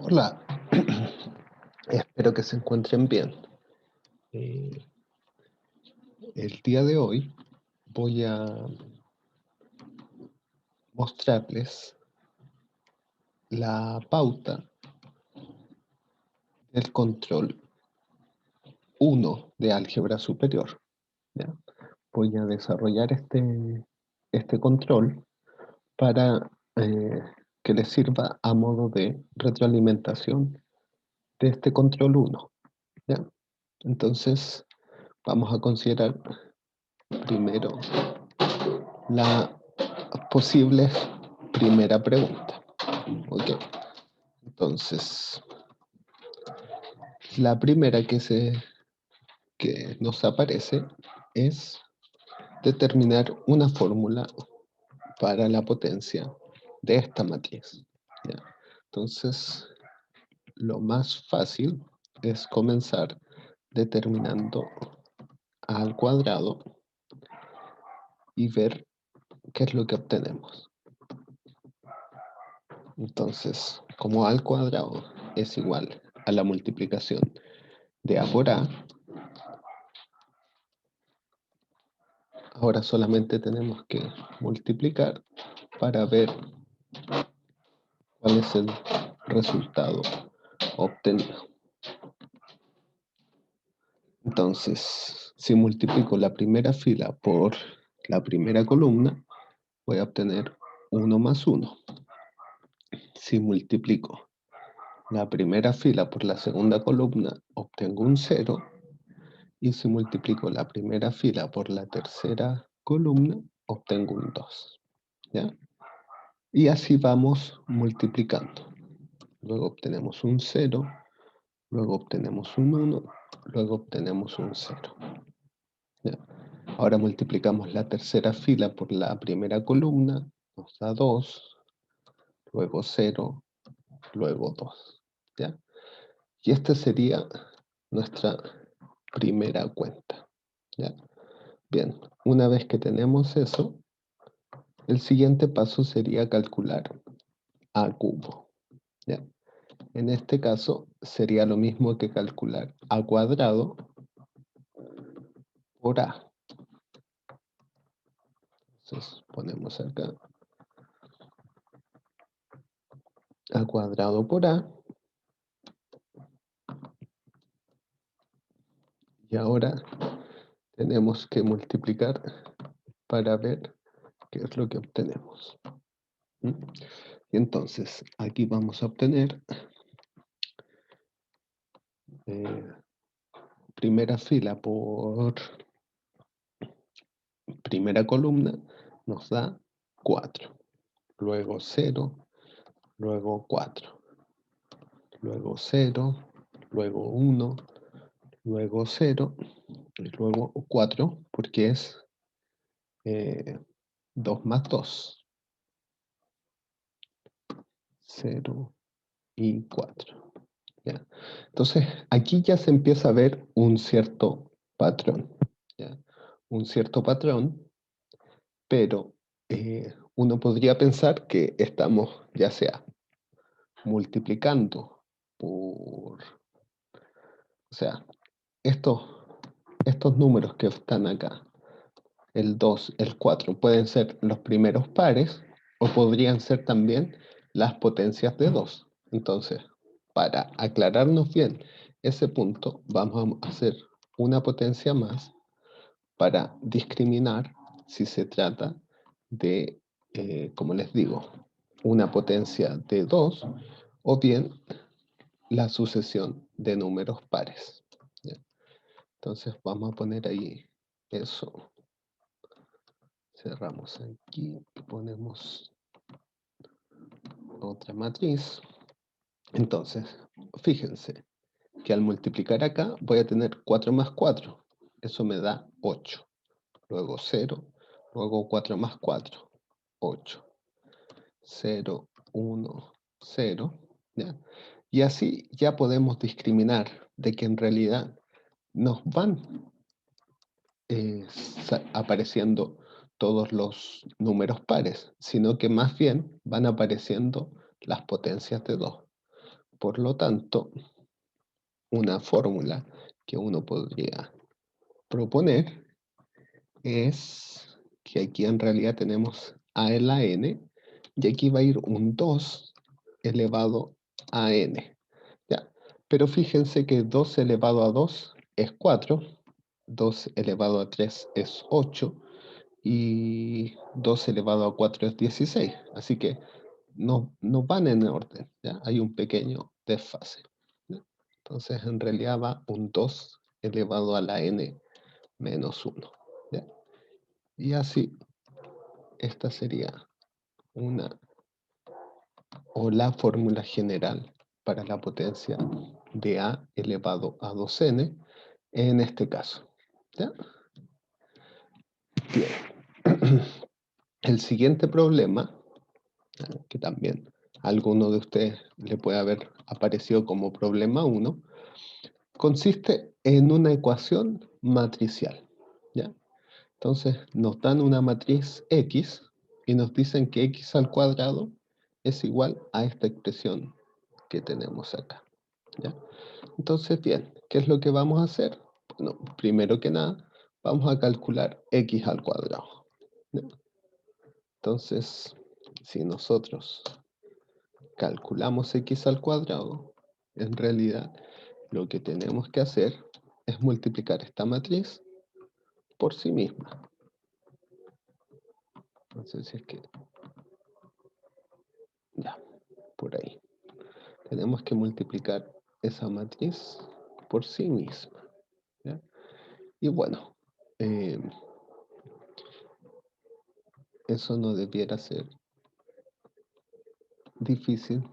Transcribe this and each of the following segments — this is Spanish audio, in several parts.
Hola, espero que se encuentren bien. Eh, el día de hoy voy a mostrarles la pauta del control 1 de álgebra superior. ¿Ya? Voy a desarrollar este control para que les sirva a modo de retroalimentación de este control 1. ¿Ya? Entonces, vamos a considerar primero la posible primera pregunta. Ok, entonces, la primera que nos aparece es determinar una fórmula para la potencia de esta matriz. ¿Ya? Entonces, lo más fácil es comenzar determinando a al cuadrado y ver qué es lo que obtenemos. Entonces, como a al cuadrado es igual a la multiplicación de a por a, ahora solamente tenemos que multiplicar para ver cuál es el resultado obtenido. Entonces, si multiplico la primera fila por la primera columna, voy a obtener 1 más 1. Si multiplico la primera fila por la segunda columna, obtengo un 0. Y si multiplico la primera fila por la tercera columna, obtengo un 2. ¿Ya? Y así vamos multiplicando. Luego obtenemos un 0, luego obtenemos un 1, luego obtenemos un 0. ¿Ya? Ahora multiplicamos la tercera fila por la primera columna, nos da 2, luego 0, luego 2. ¿Ya? Y esta sería nuestra primera cuenta. ¿Ya? Bien, una vez que tenemos eso, el siguiente paso sería calcular a cubo. ¿Ya? En este caso sería lo mismo que calcular a cuadrado por a. Entonces ponemos acá a cuadrado por a. Y ahora tenemos que multiplicar para ver qué es lo que obtenemos. ¿Mm? Y entonces aquí vamos a obtener eh, primera fila por primera columna nos da 4, luego 0, luego 4, luego 0, luego 1, luego 0, y luego 4, porque es 2 más 2, 0 y 4. ¿Ya? Entonces, aquí ya se empieza a ver un cierto patrón. ¿Ya? Un cierto patrón, pero uno podría pensar que estamos ya sea multiplicando por, o sea, estos, estos números que están acá, el 2, el 4, pueden ser los primeros pares o podrían ser también las potencias de 2. Entonces, para aclararnos bien ese punto, vamos a hacer una potencia más para discriminar si se trata de, como les digo, una potencia de 2 o bien la sucesión de números pares. ¿Ya? Entonces vamos a poner ahí eso. Cerramos aquí y ponemos otra matriz. Entonces, fíjense que al multiplicar acá voy a tener 4 más 4. Eso me da 8. Luego 0, luego 4 más 4, 8. 0, 1, 0. ¿Ya? Y así ya podemos discriminar de que en realidad nos van apareciendo todos los números pares, sino que más bien van apareciendo las potencias de 2. Por lo tanto, una fórmula que uno podría proponer es que aquí en realidad tenemos a en la n, y aquí va a ir un 2 elevado a n. ¿Ya? Pero fíjense que 2 elevado a 2 es 4, 2 elevado a 3 es 8, y 2 elevado a 4 es 16. Así que no van en orden, ¿ya? Hay un pequeño desfase, ¿ya? Entonces, en realidad va un 2 elevado a la n menos 1, ¿ya? Y así, esta sería una o la fórmula general para la potencia de a elevado a 2n en este caso, ¿ya? Bien. El siguiente problema, que también a alguno de ustedes le puede haber aparecido como problema 1, consiste en una ecuación matricial, ¿ya? Entonces nos dan una matriz X y nos dicen que X al cuadrado es igual a esta expresión que tenemos acá, ¿ya? Entonces, bien, ¿qué es lo que vamos a hacer? Bueno, primero que nada, vamos a calcular X al cuadrado, ¿ya? Entonces, si nosotros calculamos X al cuadrado, en realidad lo que tenemos que hacer es multiplicar esta matriz por sí misma. Entonces, si es que, ya, por ahí. Tenemos que multiplicar esa matriz por sí misma, ¿ya? Y bueno, eso no debiera ser difícil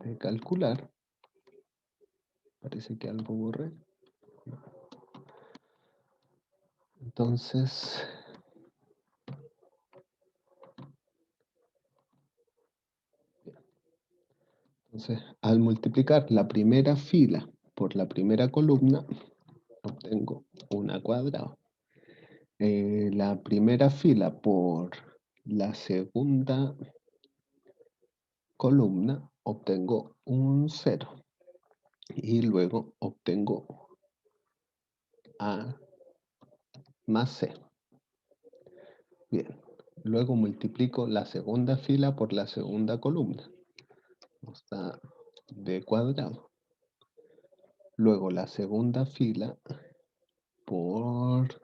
de calcular. Parece que algo borré. Entonces, al multiplicar la primera fila por la primera columna, obtengo una cuadrada. La primera fila por la segunda columna, obtengo un 0. Y luego obtengo A más C. Bien. Luego multiplico la segunda fila por la segunda columna. Nos da B cuadrado. Luego la segunda fila por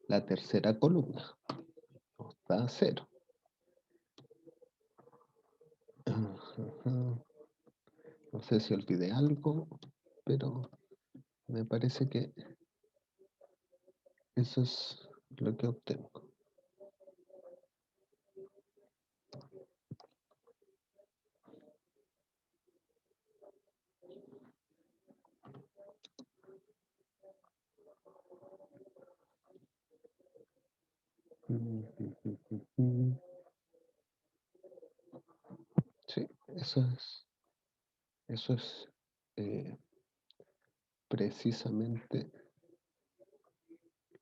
la tercera columna. Nos da 0. No sé si olvidé algo, pero me parece que eso es lo que obtengo. Sí, eso es eh, precisamente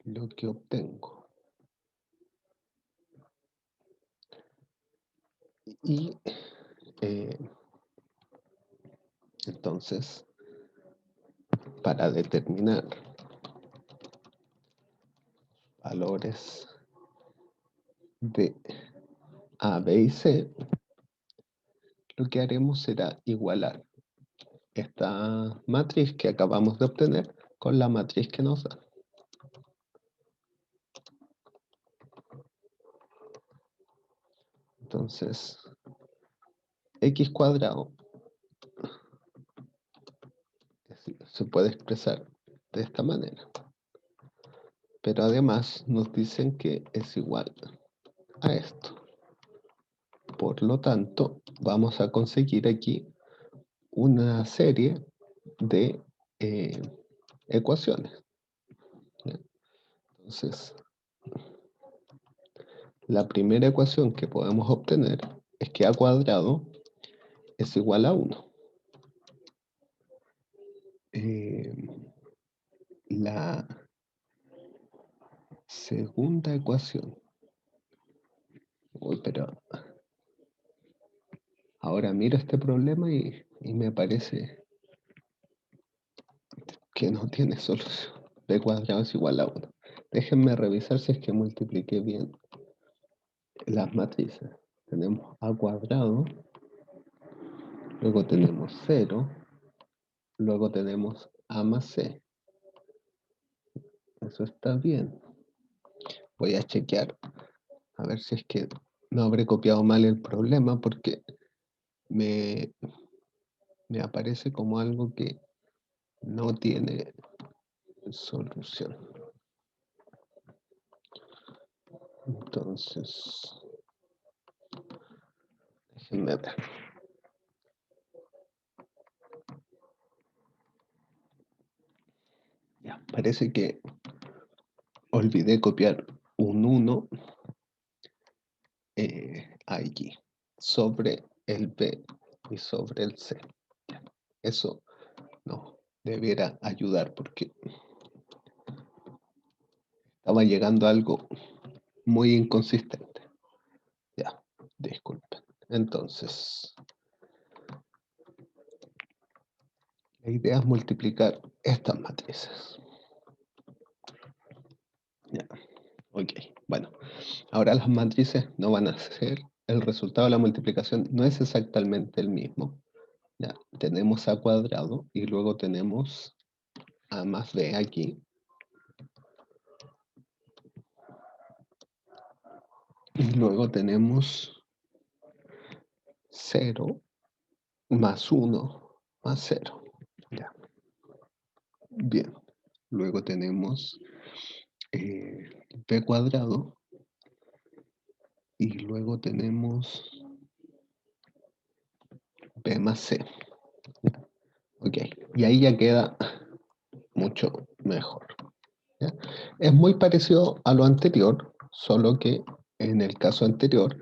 lo que obtengo. Y eh, entonces, para determinar valores de A, B y C, lo que haremos será igualar esta matriz que acabamos de obtener con la matriz que nos da. Entonces, x cuadrado se puede expresar de esta manera. Pero además nos dicen que es igual a esto. Por lo tanto, vamos a conseguir aquí una serie de ecuaciones, ¿ya? Entonces, la primera ecuación que podemos obtener es que a cuadrado es igual a 1. La segunda ecuación. Uy, pero ahora miro este problema y me parece que no tiene solución. B cuadrado es igual a 1. Déjenme revisar si es que multipliqué bien las matrices. Tenemos A cuadrado, luego tenemos 0, luego tenemos A más C. Eso está bien. Voy a chequear a ver si es que no habré copiado mal el problema porque me, me aparece como algo que no tiene solución. Entonces, déjenme ver. Ya, parece que olvidé copiar un 1 allí, sobre el B y sobre el C. Ya, eso no debiera ayudar porque estaba llegando a algo muy inconsistente. Ya, disculpen. Entonces, la idea es multiplicar estas matrices. Ya, ok. Bueno, ahora las matrices no van a ser, el resultado de la multiplicación no es exactamente el mismo. Ya, tenemos A cuadrado y luego tenemos A más B aquí. Y luego tenemos 0 más 1 más 0. Ya. Bien. Luego tenemos B cuadrado y luego tenemos B más C. Ok. Y ahí ya queda mucho mejor. ¿Ya? Es muy parecido a lo anterior, solo que en el caso anterior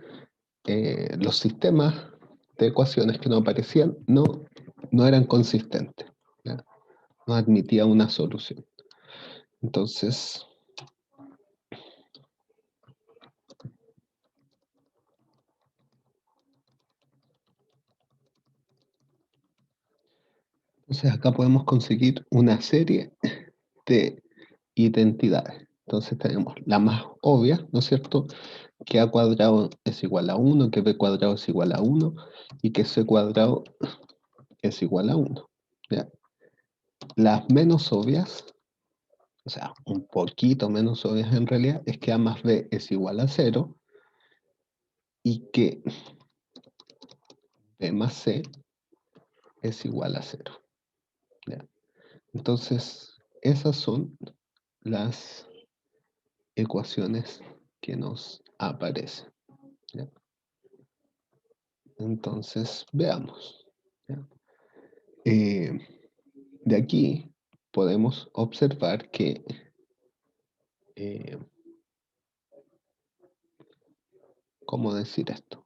los sistemas de ecuaciones que nos aparecían no eran consistentes. ¿Ya? No admitía una solución. Entonces, acá podemos conseguir una serie de identidades. Entonces tenemos la más obvia, ¿no es cierto? Que A cuadrado es igual a 1, que B cuadrado es igual a 1 y que C cuadrado es igual a 1. ¿Ya? Las menos obvias, o sea, un poquito menos obvias en realidad, es que A más B es igual a 0 y que B más C es igual a 0. ¿Ya? Entonces, esas son las ecuaciones que nos aparecen. ¿Ya? Entonces, veamos. ¿Ya? Eh, de aquí podemos observar que eh, ¿cómo decir esto?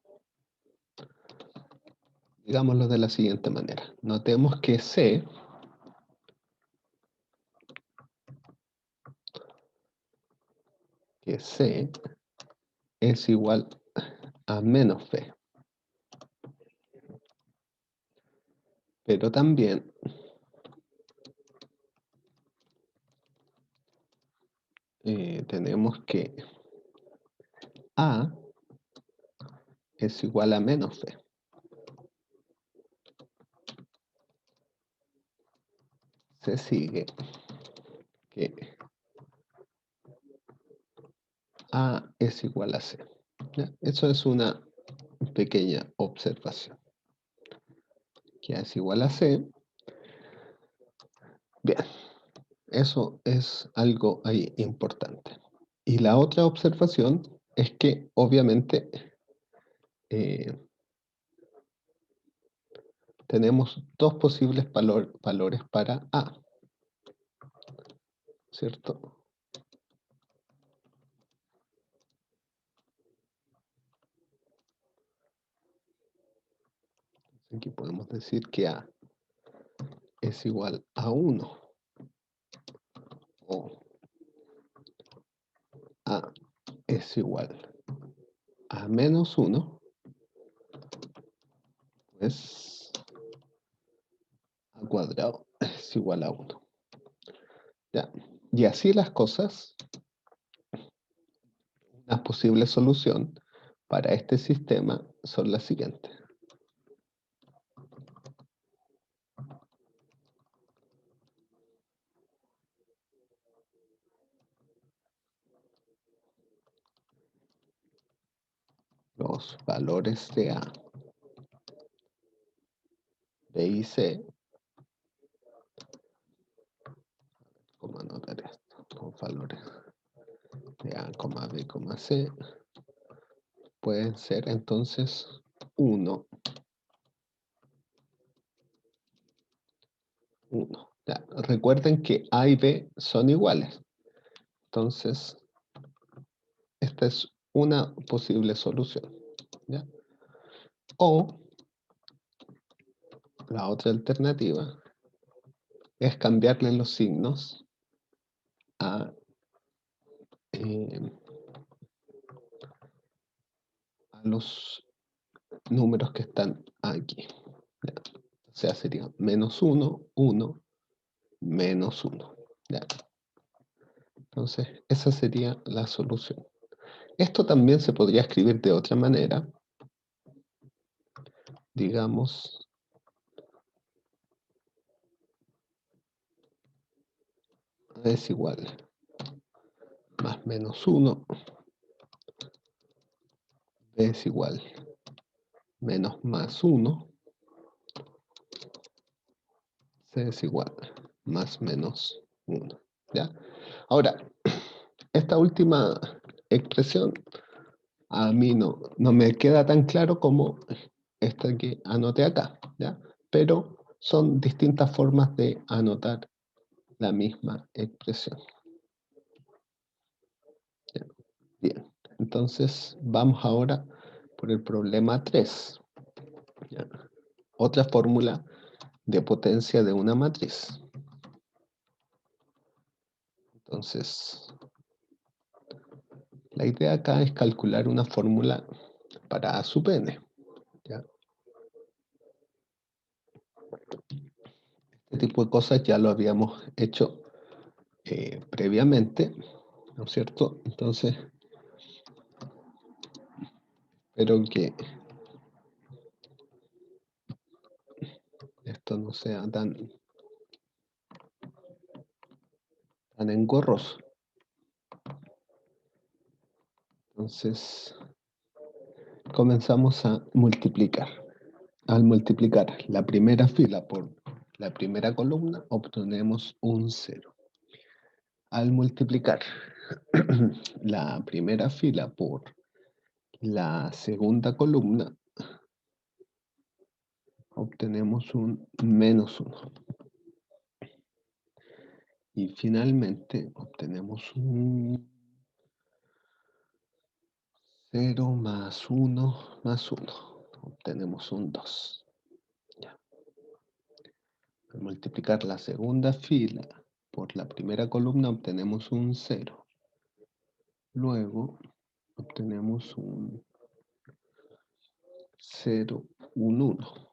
Digámoslo de la siguiente manera. Notemos que C es igual a menos B. Pero también tenemos que A es igual a menos B. Se sigue que A es igual a C. ¿Ya? Eso es una pequeña observación. Que A es igual a C. Bien, eso es algo ahí importante. Y la otra observación es que obviamente eh, tenemos dos posibles valores para A, ¿cierto? Aquí podemos decir que A es igual a 1 o A es igual a menos 1, pues A cuadrado es igual a 1. Ya. Y así las cosas, una posible solución para este sistema son las siguientes. Los valores de A, B y C, ¿cómo anotar esto? Los valores de A, B, C pueden ser entonces 1, 1. Ya, recuerden que A y B son iguales. Entonces, esta es una posible solución. ¿Ya? O la otra alternativa es cambiarle los signos a, eh, a los números que están aquí. ¿Ya? O sea, sería menos 1, 1, menos 1. ¿Ya? Entonces, esa sería la solución. Esto también se podría escribir de otra manera. Digamos, A es igual más menos 1, B es igual menos más 1, C es igual más menos 1. ¿Ya? Ahora, esta última expresión a mí no me queda tan claro como esta que anoté acá, ¿ya? Pero son distintas formas de anotar la misma expresión. ¿Ya? Bien, entonces vamos ahora por el problema 3. ¿Ya? Otra fórmula de potencia de una matriz. Entonces, la idea acá es calcular una fórmula para A sub n. ¿Ya? Este tipo de cosas ya lo habíamos hecho previamente, ¿no es cierto? Entonces, espero que esto no sea tan engorroso. Entonces, comenzamos a multiplicar. Al multiplicar la primera fila por la primera columna, obtenemos un 0. Al multiplicar la primera fila por la segunda columna, obtenemos un menos 1. Y finalmente obtenemos un 0 más 1 más 1. Obtenemos un 2. Ya. Al multiplicar la segunda fila por la primera columna obtenemos un 0. Luego obtenemos un 0, un 1.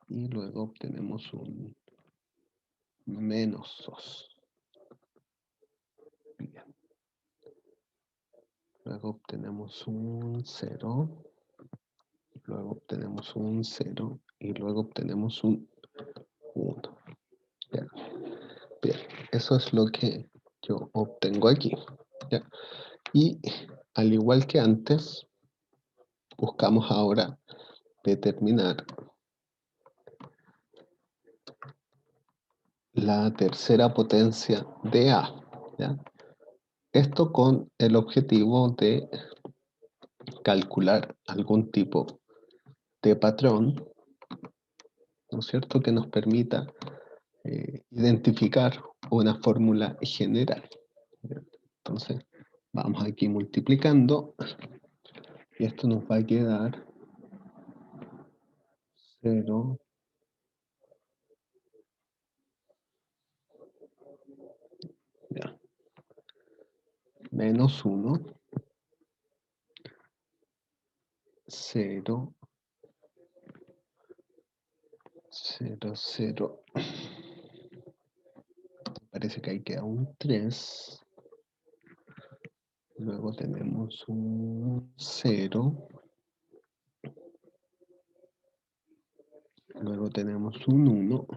Y luego obtenemos un menos 2. Bien. Luego obtenemos un 0. Luego obtenemos un 0. Y luego obtenemos un 1. Ya. Bien, eso es lo que yo obtengo aquí. ¿Ya? Y al igual que antes, buscamos ahora determinar la tercera potencia de A. ¿Ya? Esto con el objetivo de calcular algún tipo de patrón, ¿no es cierto?, que nos permita identificar una fórmula general. ¿Ya? Entonces, vamos aquí multiplicando y esto nos va a quedar 0, ya, menos 1, 0, 0, 0, parece que ahí queda un 3. Luego tenemos un 0. Luego tenemos un 1.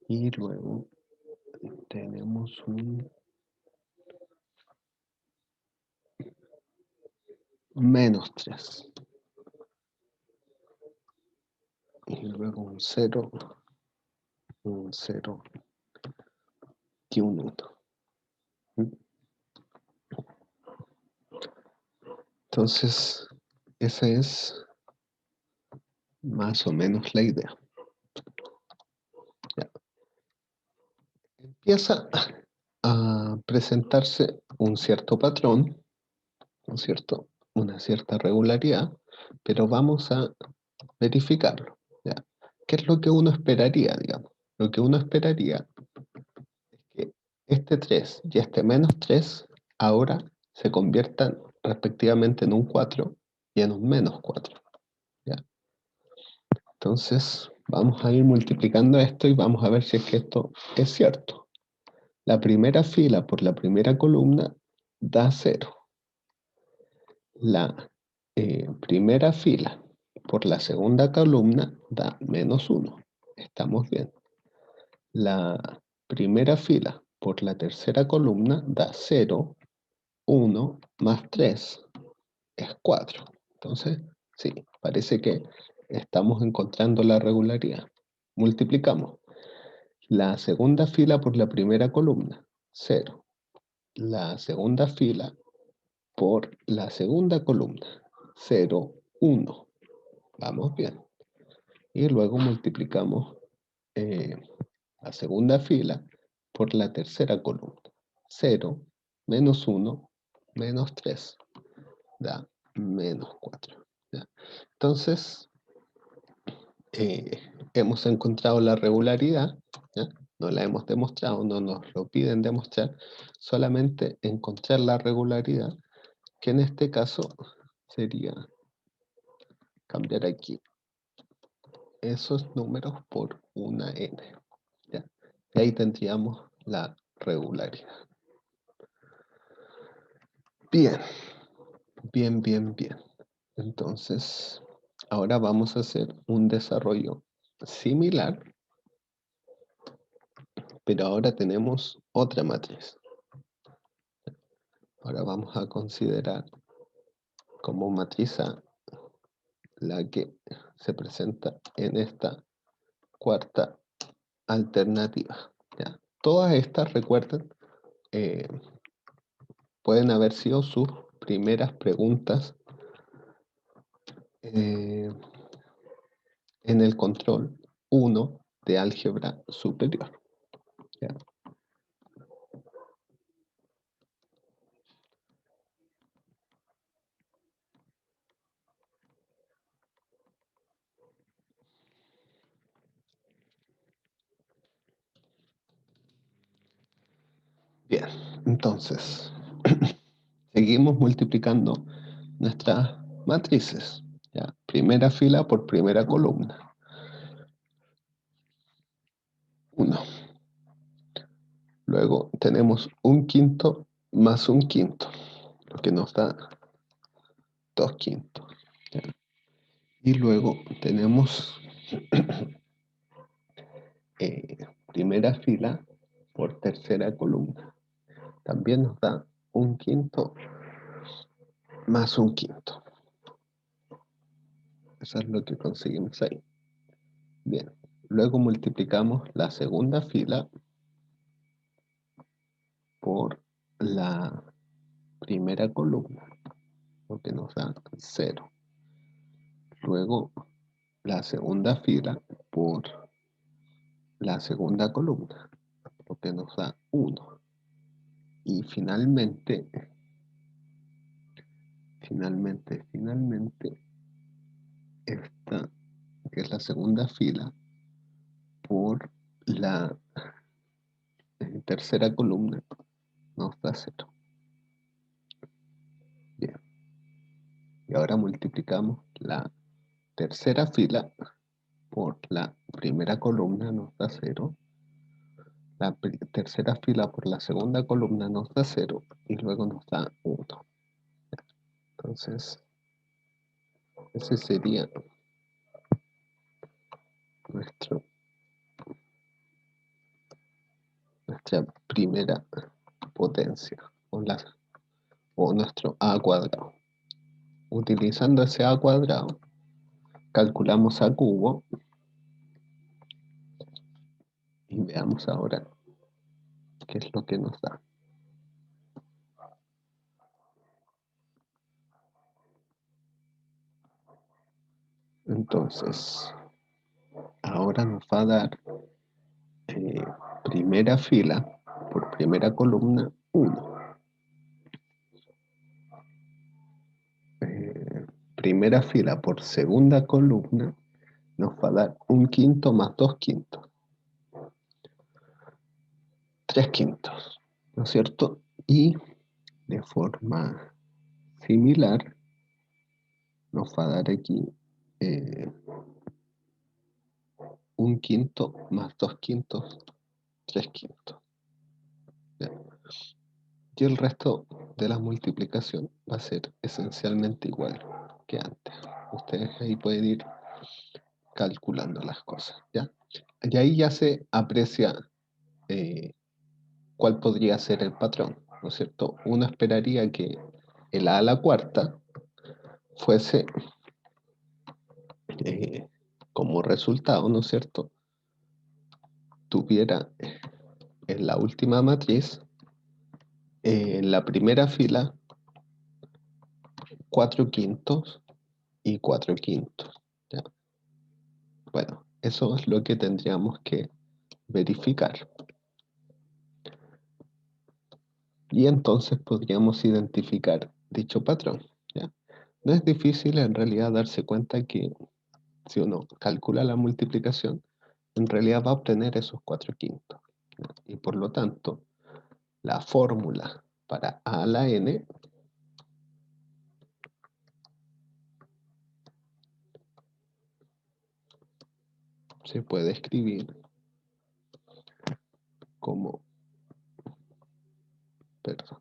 Y luego tenemos un -3. Y luego un 0, un 0 y un 1. Entonces, esa es más o menos la idea. Ya. Empieza a presentarse un cierto patrón, ¿no es cierto? Una cierta regularidad, pero vamos a verificarlo. ¿Ya? ¿Qué es lo que uno esperaría, digamos? Lo que uno esperaría es que este 3 y este -3 ahora se conviertan respectivamente en un 4 y en un -4. ¿Ya? Entonces, vamos a ir multiplicando esto y vamos a ver si es que esto es cierto. La primera fila por la primera columna da 0. La primera fila por la segunda columna da -1. Estamos bien. La primera fila por la tercera columna da 0, 1 más 3 es 4. Entonces, sí, parece que estamos encontrando la regularidad. Multiplicamos. La segunda fila por la primera columna, 0. La segunda fila por la segunda columna, 0, 1. Vamos bien. Y luego multiplicamos la segunda fila por la tercera columna. 0, -1, -3. Da -4. ¿Ya? Entonces, hemos encontrado la regularidad, ¿ya? No la hemos demostrado, no nos lo piden demostrar, solamente encontrar la regularidad, que en este caso sería cambiar aquí esos números por una n. ¿Ya? Y ahí tendríamos la regularidad. Bien, bien, bien, bien. Entonces, ahora vamos a hacer un desarrollo similar, pero ahora tenemos otra matriz. Ahora vamos a considerar como matriz A la que se presenta en esta cuarta alternativa. ¿Ya? Todas estas, recuerden, eh, pueden haber sido sus primeras preguntas eh, en el control 1 de álgebra superior. ¿Ya? Bien, entonces, seguimos multiplicando nuestras matrices. ¿Ya? Primera fila por primera columna. 1. Luego tenemos un quinto más un quinto, lo que nos da 2 quintos. ¿Ya? Y luego tenemos primera fila por tercera columna. También nos da un quinto más un quinto. Eso es lo que conseguimos ahí. Bien. Luego multiplicamos la segunda fila por la primera columna, lo que nos da 0. Luego la segunda fila por la segunda columna, lo que nos da 1. Y finalmente, esta, que es la segunda fila, por la tercera columna, nos da 0. Bien. Y ahora multiplicamos la tercera fila por la primera columna, nos da 0. La tercera fila por la segunda columna nos da 0 y luego nos da 1. Entonces, ese sería nuestra primera potencia o nuestro a cuadrado. Utilizando ese a cuadrado, calculamos a cubo y veamos ahora qué es lo que nos da. Entonces, ahora nos va a dar primera fila por primera columna 1. Primera fila por segunda columna nos va a dar 1/5 más 2/5. 3/5, ¿no es cierto? Y de forma similar nos va a dar aquí 1/5 más 2/5, 3/5. Y el resto de la multiplicación va a ser esencialmente igual que antes. Ustedes ahí pueden ir calculando las cosas, ¿ya? Y ahí ya se aprecia cuál podría ser el patrón, ¿no es cierto? Uno esperaría que el a la cuarta fuese como resultado, ¿no es cierto? Tuviera en la última matriz, en la primera fila, 4/5 y 4/5. ¿Ya? Bueno, eso es lo que tendríamos que verificar. Y entonces podríamos identificar dicho patrón, ¿ya? No es difícil en realidad darse cuenta que si uno calcula la multiplicación, en realidad va a obtener esos 4/5. Y por lo tanto, la fórmula para a a la n se puede escribir como, perdón,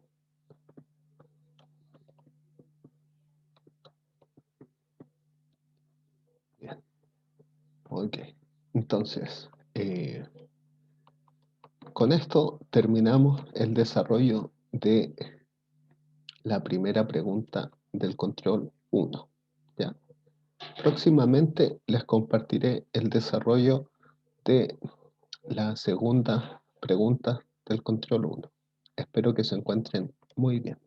bien, ok. Entonces, con esto terminamos el desarrollo de la primera pregunta del control 1, ¿ya? Próximamente les compartiré el desarrollo de la segunda pregunta del control 1. Espero que se encuentren muy bien.